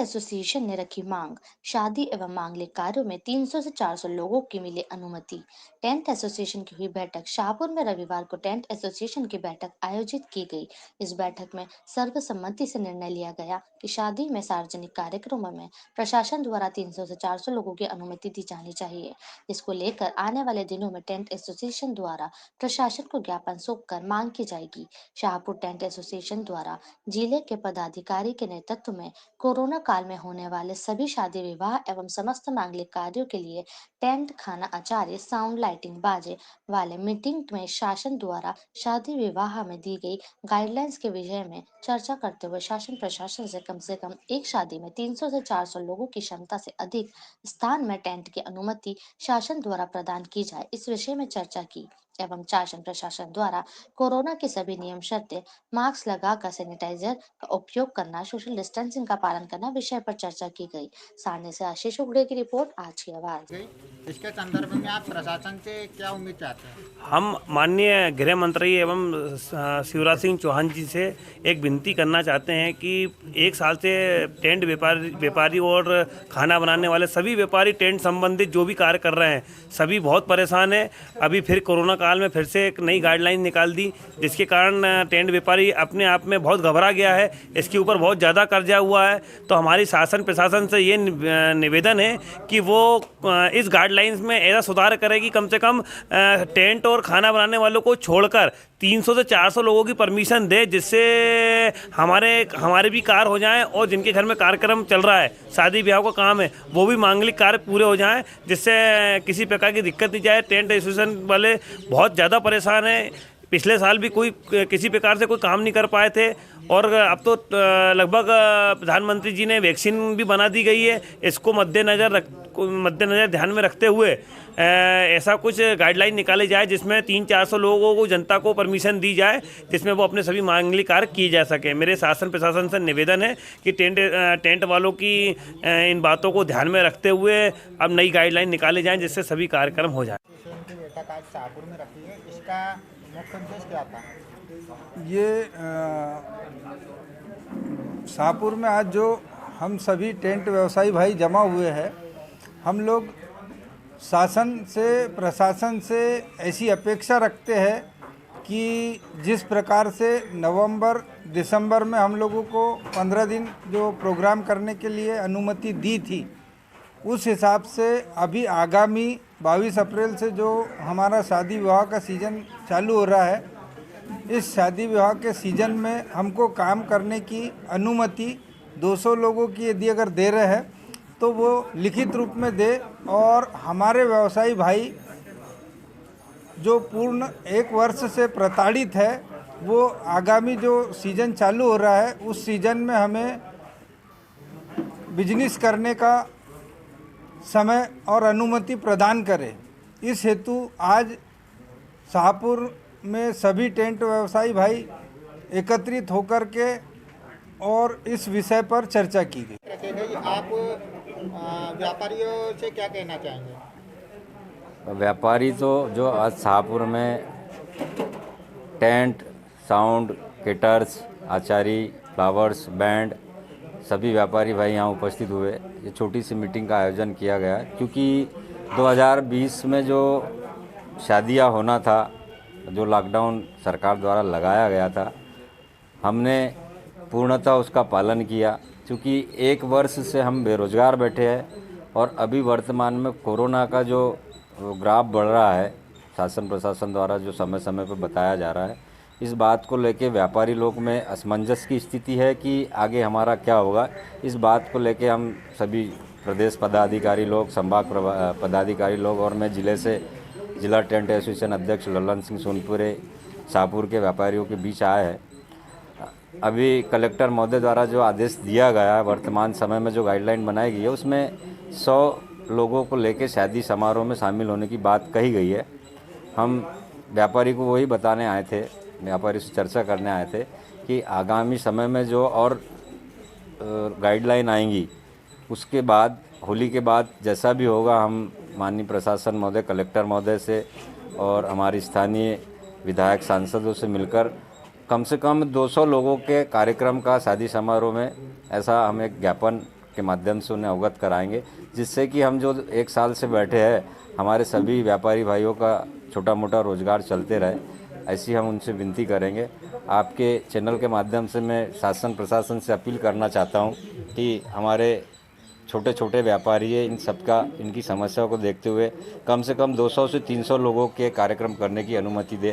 Association ने रखी मांग। शादी एवं मांगलिक कार्यों में 300 से 400 लोगों की मिली अनुमति। टेंट एसोसिएशन की हुई बैठक। शाहपुर में रविवार को टेंट एसोसिएशन की बैठक आयोजित की गई। इस बैठक में सर्वसम्मति से निर्णय लिया गया कि शादी में सार्वजनिक कार्यक्रमों में प्रशासन द्वारा 300 से 400 लोगों की अनुमति दी जानी चाहिए। इसको लेकर आने वाले दिनों में टेंट एसोसिएशन द्वारा प्रशासन को ज्ञापन सौंपकर मांग की जाएगी। शाहपुर टेंट एसोसिएशन द्वारा जिले के पदाधिकारी के नेतृत्व में कोरोना काल में होने वाले सभी शादी विवाह एवं समस्त मांगलिक कार्यों के लिए टेंट, खाना, आचार्य, साउंड, लाइटिंग, बाजे वाले मीटिंग में शासन द्वारा शादी विवाह में दी गई गाइडलाइंस के विषय में चर्चा करते हुए शासन प्रशासन से कम एक शादी में 300 से 400 लोगों की क्षमता से अधिक स्थान में टेंट की अनुमति शासन द्वारा प्रदान की जाए, इस विषय में चर्चा की एवं शासन प्रशासन द्वारा कोरोना के सभी नियम शर्तें, मास्क लगाकर सैनिटाइजर का उपयोग करना, सोशल डिस्टेंसिंग का पालन करना विषय पर चर्चा की गई। सामने से आशीष उगड़े की रिपोर्ट, आज की आवाज। इसके संदर्भ में आप प्रशासन से क्या उम्मीद चाहते हैं? हम माननीय गृह मंत्री एवं शिवराज सिंह चौहान जी से एक विनती करना चाहते हैं कि एक साल से टेंट व्यापारी और खाना बनाने वाले सभी व्यापारी टेंट संबंधित जो भी कार्य कर रहे हैं सभी बहुत परेशान हैं। अभी फिर कोरोना काल में फिर से एक नई गाइडलाइन निकाल दी, जिसके कारण टेंट व्यापारी अपने आप में बहुत घबरा गया है। इसके ऊपर बहुत ज़्यादा कर्जा हुआ है। तो हमारी शासन प्रशासन से ये निवेदन है कि वो इस गाइडलाइंस में ऐसा सुधार करे कि कम से कम टेंट और खाना बनाने वालों को छोड़कर 300 से 400 लोगों की परमिशन दे, जिससे हमारे भी कार्य हो जाएं और जिनके घर में कार्यक्रम चल रहा है, शादी ब्याह का काम है, वो भी मांगलिक कार्य पूरे हो जाएं, जिससे किसी प्रकार की दिक्कत नहीं जाए। टेंट एसोसिएशन वाले बहुत ज़्यादा परेशान हैं। पिछले साल भी कोई किसी प्रकार से कोई काम नहीं कर पाए थे और अब तो लगभग प्रधानमंत्री जी ने वैक्सीन भी बना दी गई है। इसको मद्देनज़र ध्यान में रखते हुए ऐसा कुछ गाइडलाइन निकाली जाए जिसमें 300-400 लोगों को, जनता को परमिशन दी जाए, जिसमें वो अपने सभी मांगलिक कार्य किए जा सके। मेरे शासन प्रशासन से निवेदन है कि टेंट वालों की इन बातों को ध्यान में रखते हुए अब नई गाइडलाइन निकाली जाए, जिससे सभी कार्यक्रम हो जाए। बैठक आज शाहपुर में रखी है, इसका मुख्य उद्देश्य क्या था? ये शाहपुर में आज जो हम सभी टेंट व्यवसायी भाई जमा हुए हैं, हम लोग शासन से, प्रशासन से ऐसी अपेक्षा रखते हैं कि जिस प्रकार से नवंबर दिसंबर में हम लोगों को 15 दिन जो प्रोग्राम करने के लिए अनुमति दी थी, उस हिसाब से अभी आगामी 22 अप्रैल से जो हमारा शादी विवाह का सीज़न चालू हो रहा है, इस शादी विवाह के सीज़न में हमको काम करने की अनुमति 200 लोगों की यदि अगर दे रहे हैं तो वो लिखित रूप में दे, और हमारे व्यवसायी भाई जो पूर्ण 1 वर्ष से प्रताड़ित है, वो आगामी जो सीज़न चालू हो रहा है उस सीज़न में हमें बिजनेस करने का समय और अनुमति प्रदान करें। इस हेतु आज शाहपुर में सभी टेंट व्यवसायी भाई एकत्रित होकर के और इस विषय पर चर्चा की गई। आप व्यापारियों से क्या कहना चाहेंगे? व्यापारी तो जो आज शाहपुर में टेंट, साउंड, केटर्स, आचारी, फ्लावर्स, बैंड, सभी व्यापारी भाई यहाँ उपस्थित हुए। ये छोटी सी मीटिंग का आयोजन किया गया क्योंकि 2020 में जो शादियाँ होना था, जो लॉकडाउन सरकार द्वारा लगाया गया था, हमने पूर्णतः उसका पालन किया। क्योंकि 1 वर्ष से हम बेरोज़गार बैठे हैं और अभी वर्तमान में कोरोना का जो ग्राफ बढ़ रहा है, शासन प्रशासन द्वारा जो समय समय पर बताया जा रहा है, इस बात को लेके व्यापारी लोग में असमंजस की स्थिति है कि आगे हमारा क्या होगा। इस बात को लेके हम सभी प्रदेश पदाधिकारी लोग, संभाग पदाधिकारी लोग और मैं जिला टेंट एसोसिएशन अध्यक्ष ललन सिंह सोनपुरे शाहपुर के व्यापारियों के बीच आए हैं। अभी कलेक्टर महोदय द्वारा जो आदेश दिया गया है, वर्तमान समय में जो गाइडलाइन बनाई गई है, उसमें 100 लोगों को लेकर शादी समारोह में शामिल होने की बात कही गई है। हम व्यापारी को वही बताने आए थे, व्यापारी से चर्चा करने आए थे कि आगामी समय में जो और गाइडलाइन आएंगी, उसके बाद होली के बाद जैसा भी होगा, हम माननीय प्रशासन महोदय, कलेक्टर महोदय से और हमारी स्थानीय विधायक सांसदों से मिलकर कम से कम 200 लोगों के कार्यक्रम का शादी समारोह में ऐसा हम एक ज्ञापन के माध्यम से उन्हें अवगत कराएंगे, जिससे कि हम जो एक साल से बैठे हैं हमारे सभी व्यापारी भाइयों का छोटा मोटा रोजगार चलते रहे, ऐसी हम उनसे विनती करेंगे। आपके चैनल के माध्यम से मैं शासन प्रशासन से अपील करना चाहता हूँ कि हमारे छोटे छोटे व्यापारी है, इन सबका इनकी समस्याओं को देखते हुए कम से कम 200 से 300 लोगों के कार्यक्रम करने की अनुमति दे।